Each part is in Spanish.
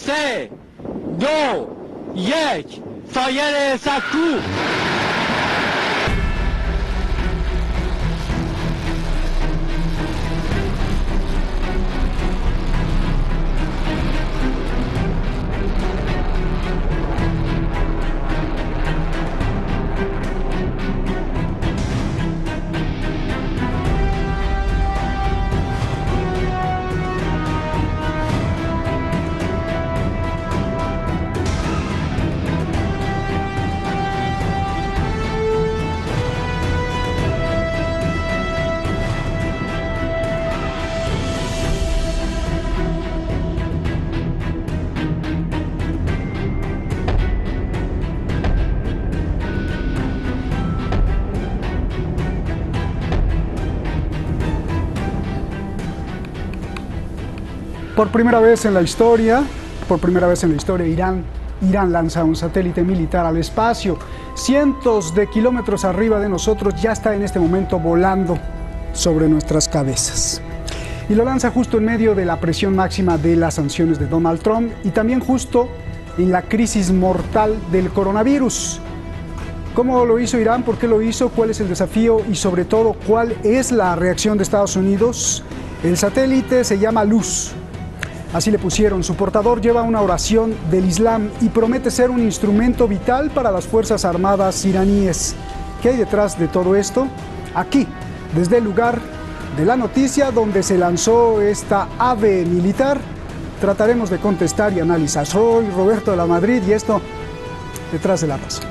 3 2 1 سایر سکو. Por primera vez en la historia, Irán lanza un satélite militar al espacio. Cientos de kilómetros arriba de nosotros, ya está en este momento volando sobre nuestras cabezas. Y lo lanza justo en medio de la presión máxima de las sanciones de Donald Trump y también justo en la crisis mortal del coronavirus. ¿Cómo lo hizo Irán? ¿Por qué lo hizo? ¿Cuál es el desafío? Y sobre todo, ¿cuál es la reacción de Estados Unidos? El satélite se llama Luz. Así le pusieron. Su portador lleva una oración del Islam y promete ser un instrumento vital para las Fuerzas Armadas iraníes. ¿Qué hay detrás de todo esto? Aquí, desde el lugar de la noticia donde se lanzó esta ave militar, trataremos de contestar y analizar. Soy Roberto de la Madrid y esto detrás de la razón.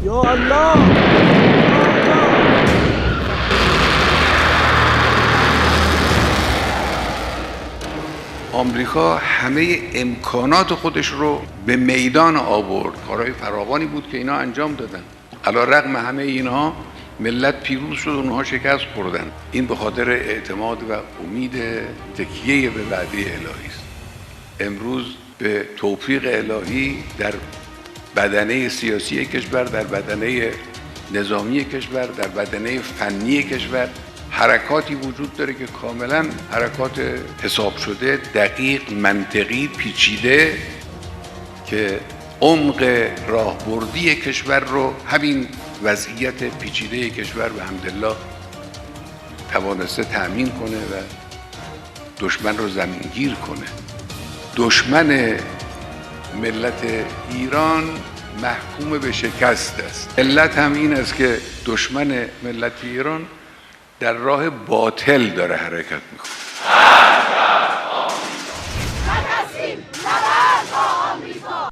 یا الله آمریکا همه امکانات خودش رو به میدان آورد. کارهای فراوانی بود که اینا انجام دادن. علیرغم همه اینها ملت پیروز شد و اونها شکست خوردن. این به خاطر اعتماد و امید تکیه به وعده الهی است. امروز به توفیق الهی در بدنه سیاسی کشور، در بدنه نظامی کشور، در بدنه فنی کشور حرکاتی وجود داره که کاملا حرکات حساب شده، دقیق، منطقی، پیچیده که عمق راهبردی کشور رو همین وضعیت پیچیده کشور به حمدالله توانسته تأمین کنه و دشمن رو زمینگیر کنه. دشمن ملت ایران محکوم به شکست است. علت هم این است که دشمن ملت ایران در راه باطل داره حرکت میکنه.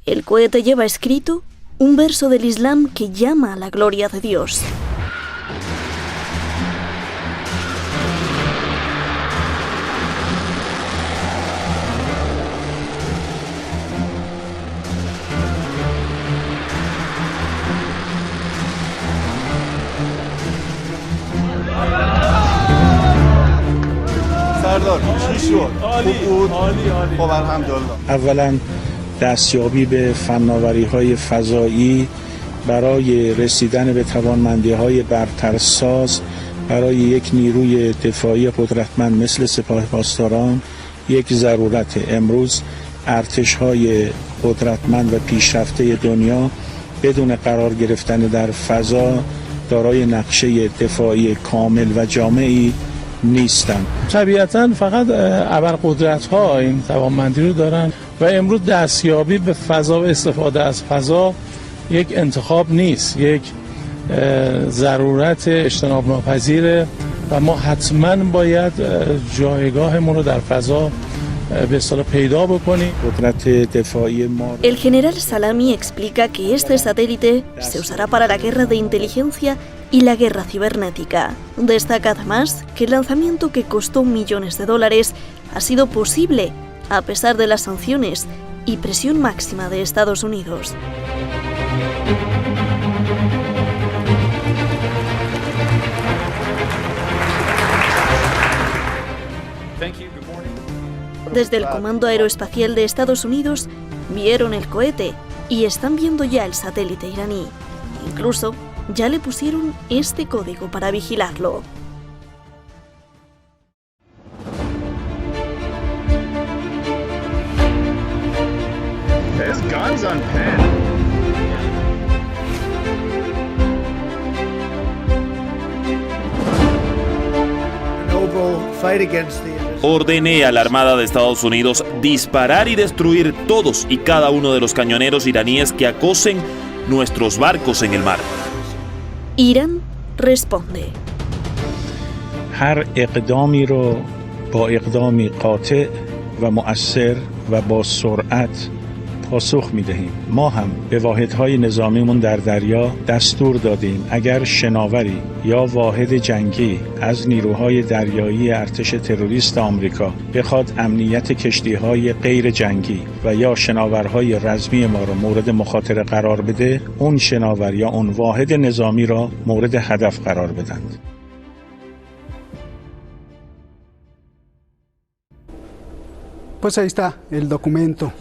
El cohete lleva escrito un verso del Islam que llama a la gloria de Dios. سردار چی شد؟ خوب بود؟ خب الحمدلله. اولا دستیابی به فناوری‌های فضایی برای رسیدن به توانمندی‌های برترساز برای یک نیروی دفاعی قدرتمند مثل سپاه پاسداران یک ضرورت. امروز ارتش‌های قدرتمند و پیشرفته دنیا بدون قرار گرفتن در فضا دارای نقشه دفاعی کامل و جامعی نیستند. طبیعتاً فقط ابرقدرت‌ها این توانمندی رو دارن و امروز دستیابی به فضا و استفاده از فضا یک انتخاب نیست، یک ضرورت اجتناب ناپذیره و ما حتماً باید جایگاهمون رو در فضا به اصطلاح پیدا بکنیم. قدرت دفاعی ما. El general Salami explica que este satélite se usará para la guerra de inteligencia y la guerra cibernética. Destaca además que el lanzamiento, que costó millones de dólares, ha sido posible a pesar de las sanciones y presión máxima de Estados Unidos. Desde el Comando Aeroespacial de Estados Unidos vieron el cohete y están viendo ya el satélite iraní. Incluso ya le pusieron este código para vigilarlo. There's guns on Penn. Ordené a la Armada de Estados Unidos disparar y destruir todos y cada uno de los cañoneros iraníes que acosen nuestros barcos en el mar. Irán responde. هر اقدامی رو با اقدامی قاطع و مؤثر و با سرعت پاسخ می‌دهیم. ما هم به واحدهای نظامیمون در دریا دستور دادیم اگر شناوری یا واحد جنگی از نیروهای دریایی ارتش تروریست آمریکا بخواد امنیت کشتی‌های غیر جنگی و یا شناورهای رزمی ما رو مورد مخاطره قرار بده، اون شناور یا اون واحد نظامی را مورد هدف قرار بدند. Pues ahí está el documento.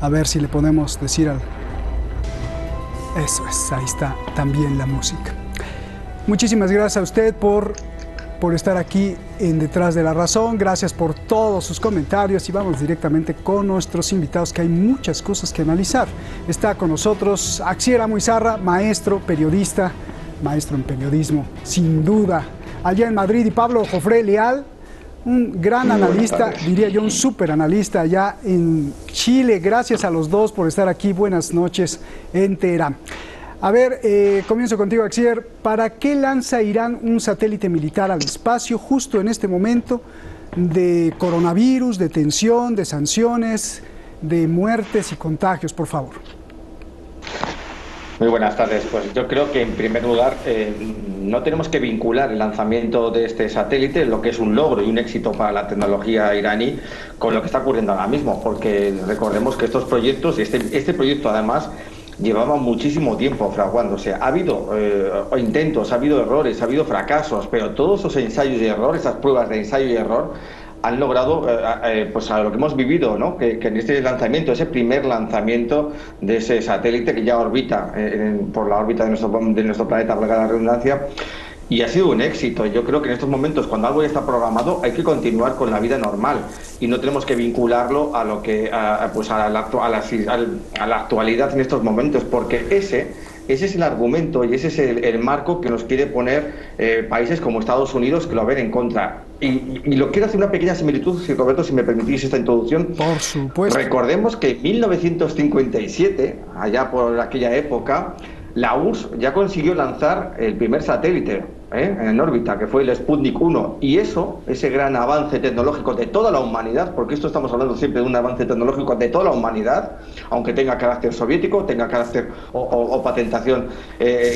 A ver si le podemos decir al... Eso es, ahí está también la música. Muchísimas gracias a usted por estar aquí en Detrás de la Razón. Gracias por todos sus comentarios y vamos directamente con nuestros invitados, que hay muchas cosas que analizar. Está con nosotros Axier Amuizarra, maestro, periodista, maestro en periodismo, sin duda, allá en Madrid, y Pablo Jofré Leal, un gran analista, diría yo, un súper analista allá en Chile. Gracias a los dos por estar aquí. Buenas noches en Teherán. A ver, comienzo contigo, Axier. ¿Para qué lanza Irán un satélite militar al espacio justo en este momento de coronavirus, de tensión, de sanciones, de muertes y contagios, por favor? Muy buenas tardes. Pues yo creo que en primer lugar no tenemos que vincular el lanzamiento de este satélite, lo que es un logro y un éxito para la tecnología iraní, con lo que está ocurriendo ahora mismo, porque recordemos que estos proyectos, este proyecto además llevaba muchísimo tiempo fraguándose. Ha habido intentos, ha habido errores, ha habido fracasos, pero todos esos ensayos y errores, esas pruebas de ensayo y error, han logrado pues a lo que hemos vivido, ¿no? Que en este lanzamiento, ese primer lanzamiento de ese satélite que ya orbita por la órbita de nuestro planeta, valga la redundancia, y ha sido un éxito. Yo creo que en estos momentos, cuando algo ya está programado, hay que continuar con la vida normal y no tenemos que vincularlo a lo que a la actualidad en estos momentos, porque ese es el argumento y ese es el marco que nos quiere poner países como Estados Unidos, que lo ven en contra. Y lo quiero hacer una pequeña similitud, si Roberto, si me permitís esta introducción. Por supuesto. Recordemos que en 1957, allá por aquella época, la URSS ya consiguió lanzar el primer satélite en órbita, que fue el Sputnik 1, y ese gran avance tecnológico de toda la humanidad, porque esto estamos hablando siempre de un avance tecnológico de toda la humanidad, aunque tenga carácter soviético, tenga carácter o patentación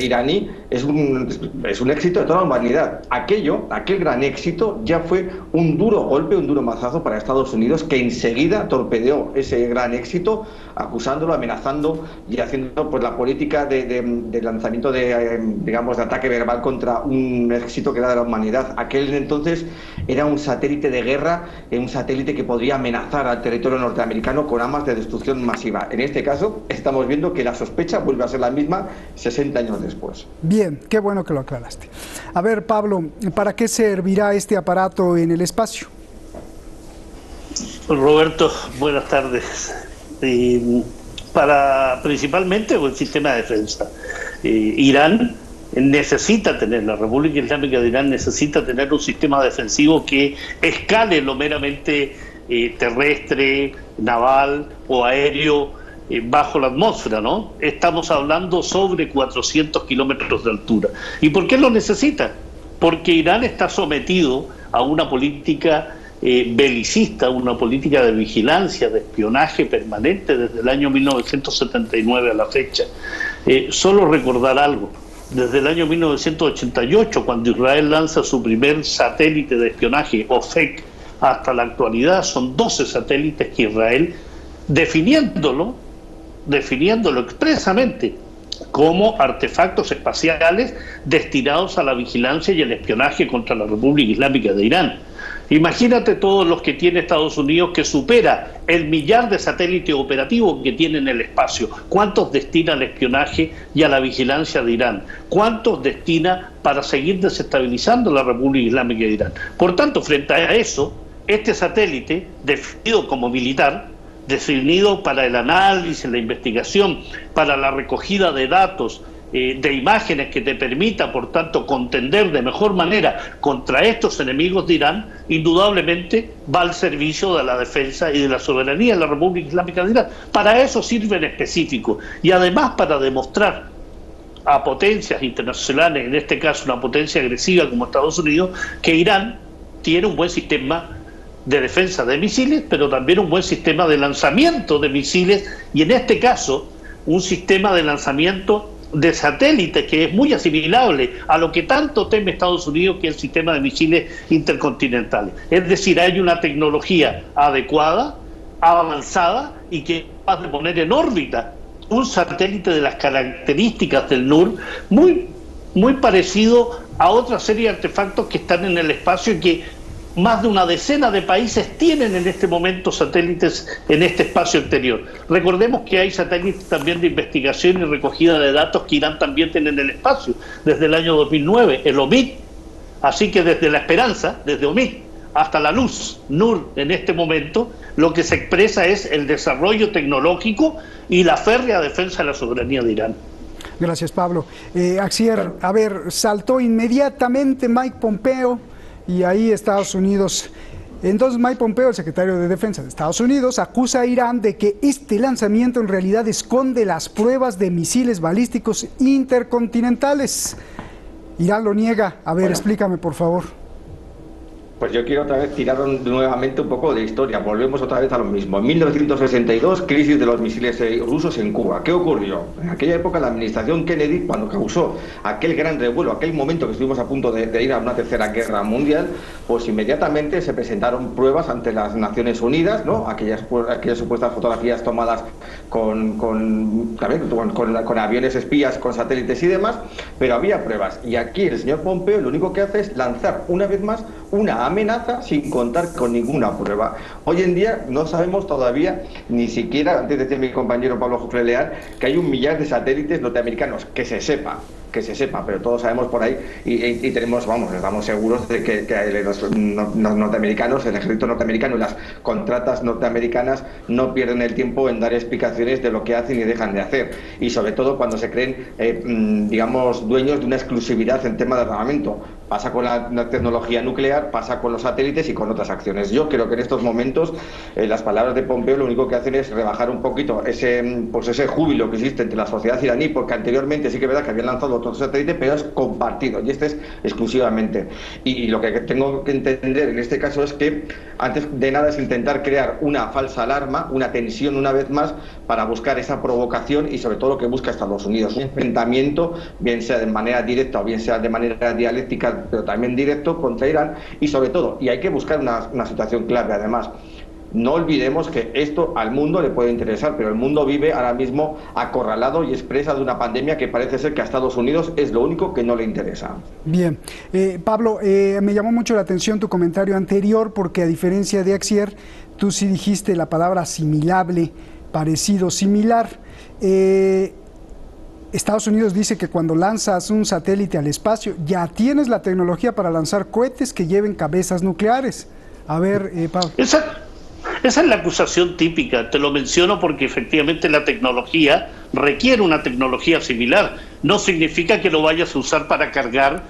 iraní, es un éxito de toda la humanidad. Aquel gran éxito ya fue un duro golpe, un duro mazazo para Estados Unidos, que enseguida torpedeó ese gran éxito, acusándolo, amenazando y haciendo pues la política de lanzamiento digamos de ataque verbal contra un éxito que era de la humanidad. Aquel entonces era un satélite de guerra, un satélite que podría amenazar al territorio norteamericano con armas de destrucción masiva. En este caso estamos viendo que la sospecha vuelve a ser la misma 60 años después. Bien, qué bueno que lo aclaraste. A ver, Pablo, ¿para qué servirá este aparato en el espacio? Roberto, buenas tardes. Principalmente el sistema de defensa. Irán necesita tener, la República Islámica de Irán necesita tener un sistema defensivo que escale lo meramente terrestre, naval o aéreo bajo la atmósfera, ¿no? Estamos hablando sobre 400 kilómetros de altura. ¿Y por qué lo necesita? Porque Irán está sometido a una política belicista, una política de vigilancia, de espionaje permanente desde el año 1979 a la fecha. Solo recordar algo. Desde el año 1988, cuando Israel lanza su primer satélite de espionaje, OFEC, hasta la actualidad, son 12 satélites que Israel, definiéndolo expresamente como artefactos espaciales destinados a la vigilancia y el espionaje contra la República Islámica de Irán. Imagínate todos los que tiene Estados Unidos, que supera el 1.000.000 de satélites operativos que tiene en el espacio. ¿Cuántos destina al espionaje y a la vigilancia de Irán? ¿Cuántos destina para seguir desestabilizando la República Islámica de Irán? Por tanto, frente a eso, este satélite, definido como militar, definido para el análisis, la investigación, para la recogida de datos, de imágenes que te permita, por tanto, contender de mejor manera contra estos enemigos de Irán, indudablemente va al servicio de la defensa y de la soberanía de la República Islámica de Irán. Para eso sirve en específico, y además para demostrar a potencias internacionales, en este caso una potencia agresiva como Estados Unidos, que Irán tiene un buen sistema de defensa de misiles, pero también un buen sistema de lanzamiento de misiles, y en este caso un sistema de lanzamiento de satélites que es muy asimilable a lo que tanto teme Estados Unidos, que es el sistema de misiles intercontinentales. Es decir, hay una tecnología adecuada, avanzada, y que es capaz de poner en órbita un satélite de las características del NUR, muy parecido a otra serie de artefactos que están en el espacio y que más de una decena de países tienen en este momento satélites en este espacio exterior. Recordemos que hay satélites también de investigación y recogida de datos que Irán también tiene en el espacio, desde el año 2009, el OMID. Así que desde la esperanza, desde OMID hasta la luz, NUR, en este momento, lo que se expresa es el desarrollo tecnológico y la férrea defensa de la soberanía de Irán. Gracias, Pablo. Axier, a ver, saltó inmediatamente Mike Pompeo, y ahí Estados Unidos. Entonces Mike Pompeo, el secretario de Defensa de Estados Unidos, acusa a Irán de que este lanzamiento en realidad esconde las pruebas de misiles balísticos intercontinentales. Irán lo niega. A ver, explícame, por favor. Pues yo quiero otra vez tirar nuevamente un poco de historia. Volvemos otra vez a lo mismo. En 1962, crisis de los misiles rusos en Cuba. ¿Qué ocurrió? En aquella época la administración Kennedy, cuando causó aquel gran revuelo, aquel momento que estuvimos a punto de ir a una tercera guerra mundial, pues inmediatamente se presentaron pruebas ante las Naciones Unidas, ¿no? Aquellas supuestas fotografías tomadas con aviones espías, con satélites y demás, pero había pruebas. Y aquí el señor Pompeo lo único que hace es lanzar una vez más una amenaza sin contar con ninguna prueba. Hoy en día no sabemos todavía, ni siquiera, antes decía mi compañero Pablo Jofre Leal, que hay 1.000.000 de satélites norteamericanos, que se sepa, pero todos sabemos por ahí y tenemos, estamos seguros de que los norteamericanos, el ejército norteamericano y las contratas norteamericanas no pierden el tiempo en dar explicaciones de lo que hacen y dejan de hacer, y sobre todo cuando se creen, dueños de una exclusividad en tema de armamento. Pasa con la tecnología nuclear, pasa con los satélites y con otras acciones. Yo creo que en estos momentos las palabras de Pompeo lo único que hacen es rebajar un poquito ese júbilo que existe entre la sociedad iraní, porque anteriormente sí que es verdad que habían lanzado otros satélites, pero es compartido, y este es exclusivamente. Y lo que tengo que entender en este caso es que antes de nada es intentar crear una falsa alarma, una tensión una vez más, para buscar esa provocación, y sobre todo lo que busca Estados Unidos, un enfrentamiento, bien sea de manera directa o bien sea de manera dialéctica, pero también directo, contra Irán. Y sobre todo, y hay que buscar una situación clave además, no olvidemos que esto al mundo le puede interesar, pero el mundo vive ahora mismo acorralado y expresa de una pandemia que parece ser que a Estados Unidos es lo único que no le interesa. Bien, Pablo, me llamó mucho la atención tu comentario anterior, porque a diferencia de Axier, tú sí dijiste la palabra asimilable, parecido, similar. Estados Unidos dice que cuando lanzas un satélite al espacio ya tienes la tecnología para lanzar cohetes que lleven cabezas nucleares. A ver, Pablo. Esa es la acusación típica. Te lo menciono porque efectivamente la tecnología requiere una tecnología similar. No significa que lo vayas a usar para cargar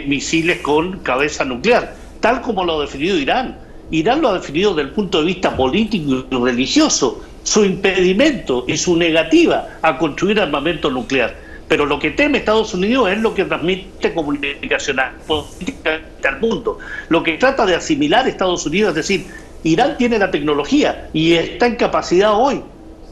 misiles con cabeza nuclear, tal como lo ha definido Irán. Irán lo ha definido desde el punto de vista político y religioso, su impedimento y su negativa a construir armamento nuclear. Pero lo que teme Estados Unidos es lo que transmite comunicacional, políticamente al mundo. Lo que trata de asimilar Estados Unidos, es decir, Irán tiene la tecnología y está en capacidad hoy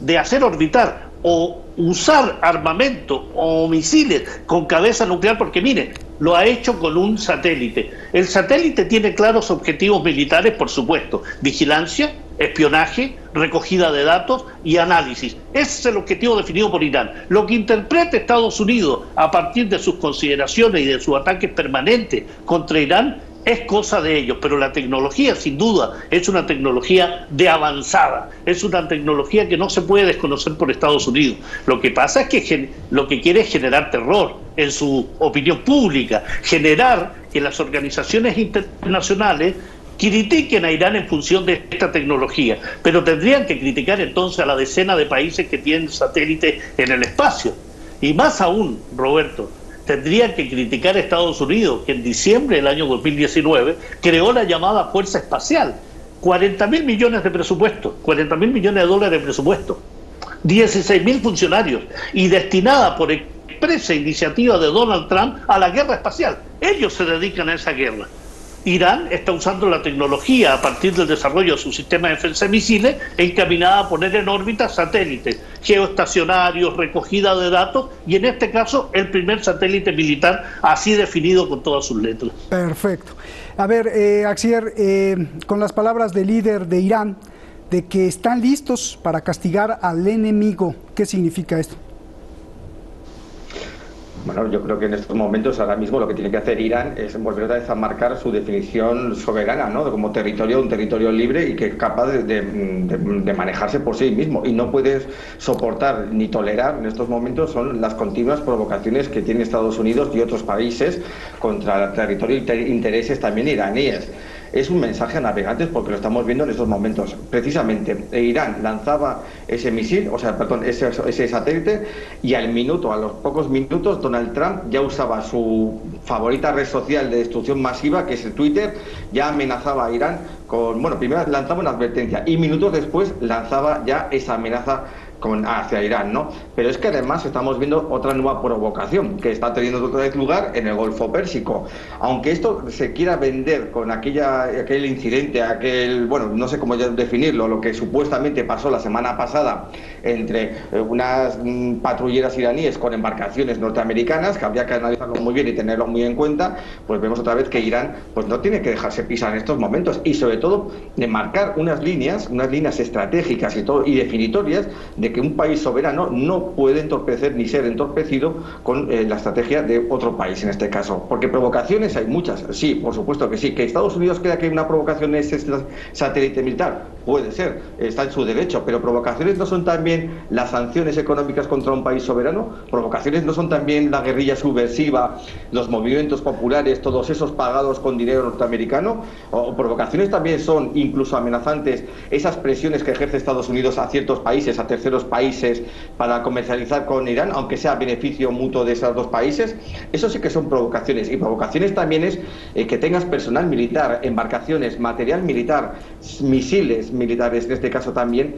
de hacer orbitar o usar armamento o misiles con cabeza nuclear, porque mire, lo ha hecho con un satélite. El satélite tiene claros objetivos militares, por supuesto: vigilancia, espionaje, recogida de datos y análisis. Ese es el objetivo definido por Irán. Lo que interprete Estados Unidos a partir de sus consideraciones y de sus ataques permanentes contra Irán es cosa de ellos, pero la tecnología sin duda es una tecnología de avanzada, es una tecnología que no se puede desconocer por Estados Unidos. Lo que pasa es que lo que quiere es generar terror en su opinión pública, generar que las organizaciones internacionales critiquen a Irán en función de esta tecnología, pero tendrían que criticar entonces a la decena de países que tienen satélites en el espacio. Y más aún, Roberto, tendrían que criticar a Estados Unidos, que en diciembre del año 2019 creó la llamada Fuerza Espacial. 40.000 millones de presupuesto, 40.000 millones de dólares de presupuesto, 16.000 funcionarios y destinada por expresa iniciativa de Donald Trump a la guerra espacial. Ellos se dedican a esa guerra. Irán está usando la tecnología a partir del desarrollo de su sistema de defensa de misiles encaminada a poner en órbita satélites geoestacionarios, recogida de datos y en este caso el primer satélite militar así definido con todas sus letras. Perfecto. A ver, Axier, con las palabras del líder de Irán de que están listos para castigar al enemigo, ¿qué significa esto? Bueno, yo creo que en estos momentos ahora mismo lo que tiene que hacer Irán es volver otra vez a marcar su definición soberana, ¿no? Como territorio, un territorio libre y que es capaz de manejarse por sí mismo. Y no puedes soportar ni tolerar en estos momentos son las continuas provocaciones que tiene Estados Unidos y otros países contra el territorio y intereses también iraníes. Es un mensaje a navegantes porque lo estamos viendo en estos momentos. Precisamente, Irán lanzaba ese misil, ese satélite, y a los pocos minutos, Donald Trump ya usaba su favorita red social de destrucción masiva, que es el Twitter, ya amenazaba a Irán con, primero lanzaba una advertencia y minutos después lanzaba ya esa amenaza hacia Irán, ¿no? Pero es que además estamos viendo otra nueva provocación que está teniendo otra vez lugar en el Golfo Pérsico. Aunque esto se quiera vender con aquel incidente, no sé cómo definirlo, lo que supuestamente pasó la semana pasada entre unas patrulleras iraníes con embarcaciones norteamericanas, que habría que analizarlo muy bien y tenerlo muy en cuenta, pues vemos otra vez que Irán pues no tiene que dejarse pisar en estos momentos y sobre todo de marcar unas líneas estratégicas y definitorias de que un país soberano no puede entorpecer ni ser entorpecido con la estrategia de otro país en este caso. Porque provocaciones hay muchas, sí, por supuesto que sí. ¿Que Estados Unidos crea que una provocación es este satélite militar? Puede ser, está en su derecho, pero provocaciones no son también las sanciones económicas contra un país soberano, provocaciones no son también la guerrilla subversiva, los movimientos populares, todos esos pagados con dinero norteamericano, o provocaciones también son incluso amenazantes esas presiones que ejerce Estados Unidos a ciertos países, a terceros países para comercializar con Irán, aunque sea a beneficio mutuo de esos dos países. Eso sí que son provocaciones, y provocaciones también es que tengas personal militar, embarcaciones, material militar, misiles militares, en este caso también,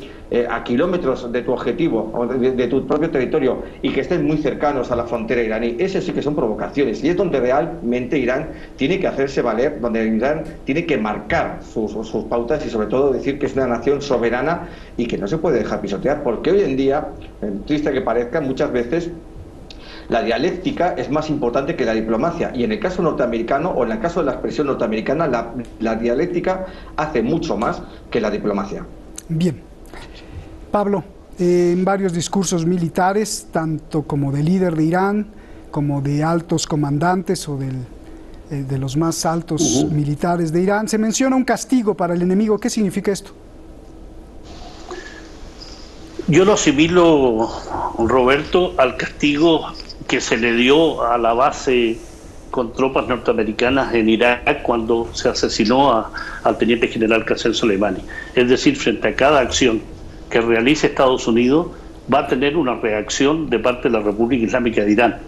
a kilómetros de tu objetivo o de tu propio territorio y que estén muy cercanos a la frontera iraní. Eso sí que son provocaciones y es donde realmente Irán tiene que hacerse valer, donde Irán tiene que marcar sus pautas y sobre todo decir que es una nación soberana y que no se puede dejar pisotear, porque hoy en día, triste que parezca, muchas veces la dialéctica es más importante que la diplomacia, y en el caso norteamericano o en el caso de la expresión norteamericana la dialéctica hace mucho más que la diplomacia. Bien. Pablo, en varios discursos militares, tanto como del líder de Irán como de altos comandantes o de los más altos militares de Irán, se menciona un castigo para el enemigo. ¿Qué significa esto? Yo lo asimilo, Roberto, al castigo que se le dio a la base con tropas norteamericanas en Irak cuando se asesinó al teniente general Qasem Soleimani. Es decir, frente a cada acción que realice Estados Unidos, va a tener una reacción de parte de la República Islámica de Irán,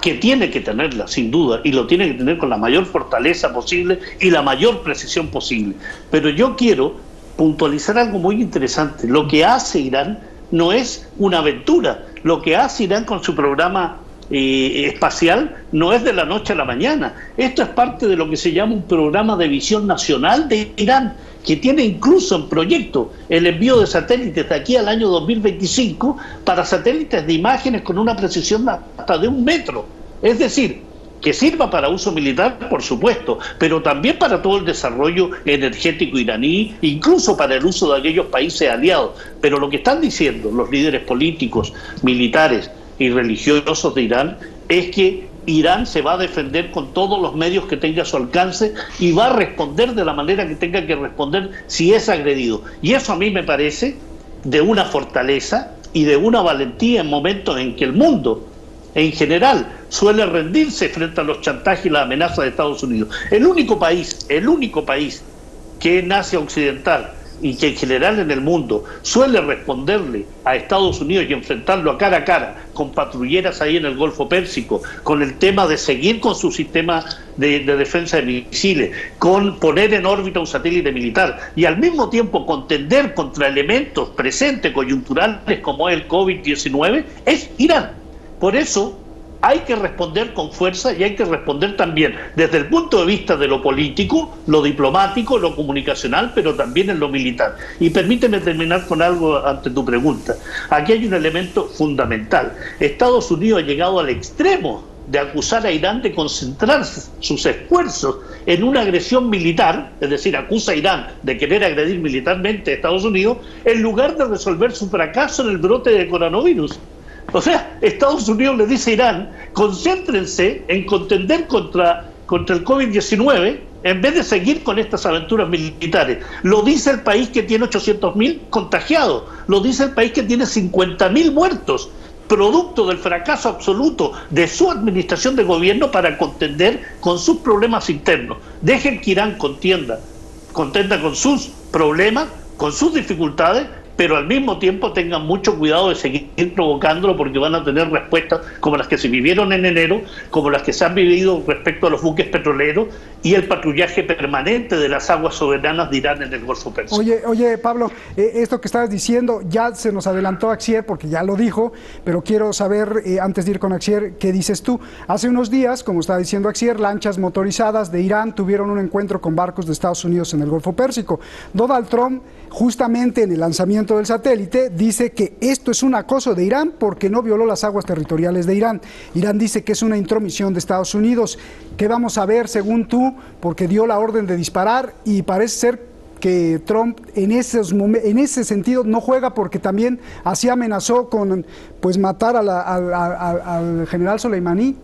que tiene que tenerla, sin duda, y lo tiene que tener con la mayor fortaleza posible y la mayor precisión posible. Pero yo quiero puntualizar algo muy interesante. Lo que hace Irán no es una aventura. Lo que hace Irán con su programa espacial no es de la noche a la mañana. Esto es parte de lo que se llama un programa de visión nacional de Irán, que tiene incluso en proyecto el envío de satélites de aquí al año 2025 para satélites de imágenes con una precisión hasta de 1 metro. Es decir, que sirva para uso militar, por supuesto, pero también para todo el desarrollo energético iraní, incluso para el uso de aquellos países aliados. Pero lo que están diciendo los líderes políticos, militares y religiosos de Irán es que Irán se va a defender con todos los medios que tenga a su alcance y va a responder de la manera que tenga que responder si es agredido. Y eso a mí me parece de una fortaleza y de una valentía en momentos en que el mundo en general suele rendirse frente a los chantajes y las amenazas de Estados Unidos. El único país que en Asia Occidental y que en general en el mundo suele responderle a Estados Unidos y enfrentarlo a cara con patrulleras ahí en el Golfo Pérsico, con el tema de seguir con su sistema de defensa de misiles, con poner en órbita un satélite militar y al mismo tiempo contender contra elementos presentes, coyunturales como es el COVID-19, es Irán. Por eso hay que responder con fuerza y hay que responder también desde el punto de vista de lo político, lo diplomático, lo comunicacional, pero también en lo militar. Y permíteme terminar con algo ante tu pregunta. Aquí hay un elemento fundamental. Estados Unidos ha llegado al extremo de acusar a Irán de concentrar sus esfuerzos en una agresión militar, es decir, acusa a Irán de querer agredir militarmente a Estados Unidos, en lugar de resolver su fracaso en el brote de coronavirus. O sea, Estados Unidos le dice a Irán, concéntrense en contender contra el COVID-19 en vez de seguir con estas aventuras militares. Lo dice el país que tiene 800.000 contagiados, lo dice el país que tiene 50.000 muertos, producto del fracaso absoluto de su administración de gobierno para contender con sus problemas internos. Dejen que Irán contenda con sus problemas, con sus dificultades, pero al mismo tiempo tengan mucho cuidado de seguir provocándolo porque van a tener respuestas como las que se vivieron en enero, como las que se han vivido respecto a los buques petroleros y el patrullaje permanente de las aguas soberanas de Irán en el Golfo Pérsico. Oye, Pablo, esto que estabas diciendo ya se nos adelantó Axier porque ya lo dijo, pero quiero saber, antes de ir con Axier, ¿qué dices tú? Hace unos días, como estaba diciendo Axier, lanchas motorizadas de Irán tuvieron un encuentro con barcos de Estados Unidos en el Golfo Pérsico. Donald Trump, justamente en el lanzamiento del satélite, dice que esto es un acoso de Irán porque no violó las aguas territoriales de Irán. Irán dice que es una intromisión de Estados Unidos. ¿Qué vamos a ver según tú? Porque dio la orden de disparar y parece ser que Trump en ese sentido no juega porque también así amenazó con matar al general Soleimani.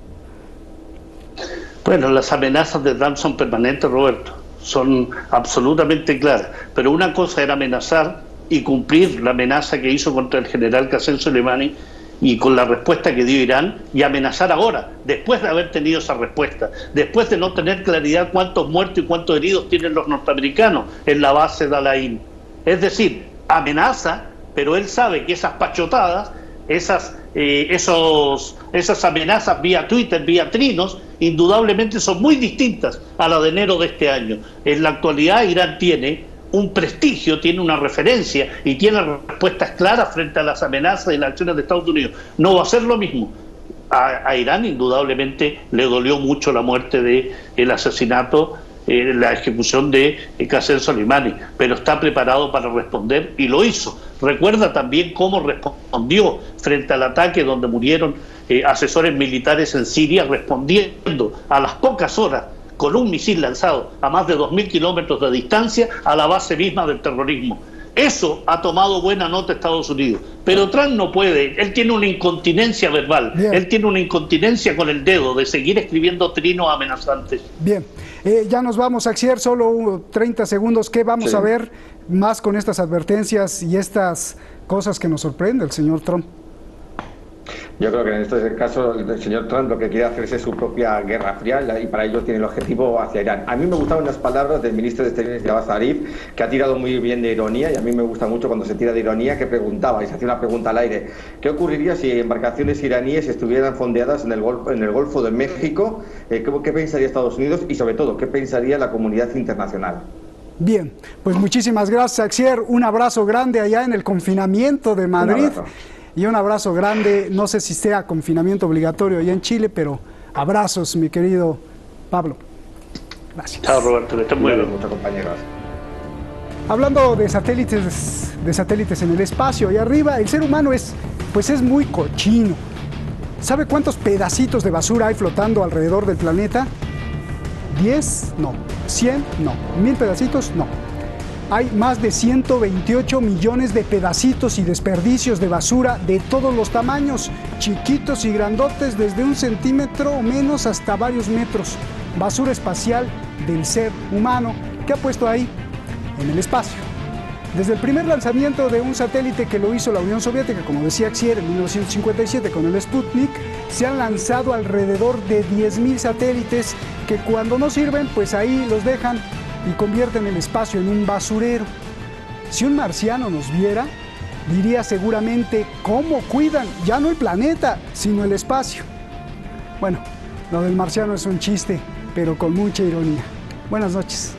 Bueno, las amenazas de Trump son permanentes, Roberto, son absolutamente claras, pero una cosa era amenazar y cumplir la amenaza que hizo contra el general Qasem Soleimani y con la respuesta que dio Irán, y amenazar ahora, después de haber tenido esa respuesta, después de no tener claridad cuántos muertos y cuántos heridos tienen los norteamericanos en la base de Al-Ain. Es decir, amenaza, pero él sabe que esas pachotadas, esas amenazas vía Twitter, vía trinos, indudablemente son muy distintas a la de enero de este año. En la actualidad Irán tiene un prestigio, tiene una referencia y tiene respuestas claras frente a las amenazas y las acciones de Estados Unidos. No va a ser lo mismo. A Irán indudablemente le dolió mucho la muerte del asesinato, la ejecución de Qasem Soleimani, pero está preparado para responder y lo hizo. Recuerda también cómo respondió frente al ataque donde murieron asesores militares en Siria, respondiendo a las pocas horas con un misil lanzado a más de 2.000 kilómetros de distancia a la base misma del terrorismo. Eso ha tomado buena nota Estados Unidos, pero Trump no puede, él tiene una incontinencia verbal, bien. Él tiene una incontinencia con el dedo de seguir escribiendo trinos amenazantes. Bien, ya nos vamos, Axier, solo 30 segundos, ¿qué vamos a ver más con estas advertencias y estas cosas que nos sorprende el señor Trump? Yo creo que en este caso el señor Trump lo que quiere hacerse es su propia guerra fría y para ello tiene el objetivo hacia Irán. A mí me gustaban las palabras del ministro de Exteriores, Javad Zarif, que ha tirado muy bien de ironía, y a mí me gusta mucho cuando se tira de ironía, que preguntaba, y se hacía una pregunta al aire: ¿qué ocurriría si embarcaciones iraníes estuvieran fondeadas en el Golfo de México? ¿Qué pensaría Estados Unidos? Y sobre todo, ¿qué pensaría la comunidad internacional? Bien, pues muchísimas gracias, Axier. Un abrazo grande allá en el confinamiento de Madrid. Y un abrazo grande, no sé si sea confinamiento obligatorio allá en Chile, pero abrazos, mi querido Pablo. Gracias. Chao, Roberto, que estén muy bien, muchos compañeros. Hablando de satélites en el espacio, ahí arriba, el ser humano es muy cochino. ¿Sabe cuántos pedacitos de basura hay flotando alrededor del planeta? ¿10? No. ¿100? No. ¿1000 pedacitos? No. hay más de 128 millones de pedacitos y desperdicios de basura de todos los tamaños, chiquitos y grandotes, desde 1 centímetro o menos hasta varios metros. Basura espacial del ser humano que ha puesto ahí en el espacio. Desde el primer lanzamiento de un satélite que lo hizo la Unión Soviética, como decía Xier, en 1957 con el Sputnik, se han lanzado alrededor de 10.000 satélites que cuando no sirven, pues ahí los dejan y convierten el espacio en un basurero. Si un marciano nos viera, diría seguramente cómo cuidan ya no el planeta, sino el espacio. Bueno, lo del marciano es un chiste, pero con mucha ironía. Buenas noches.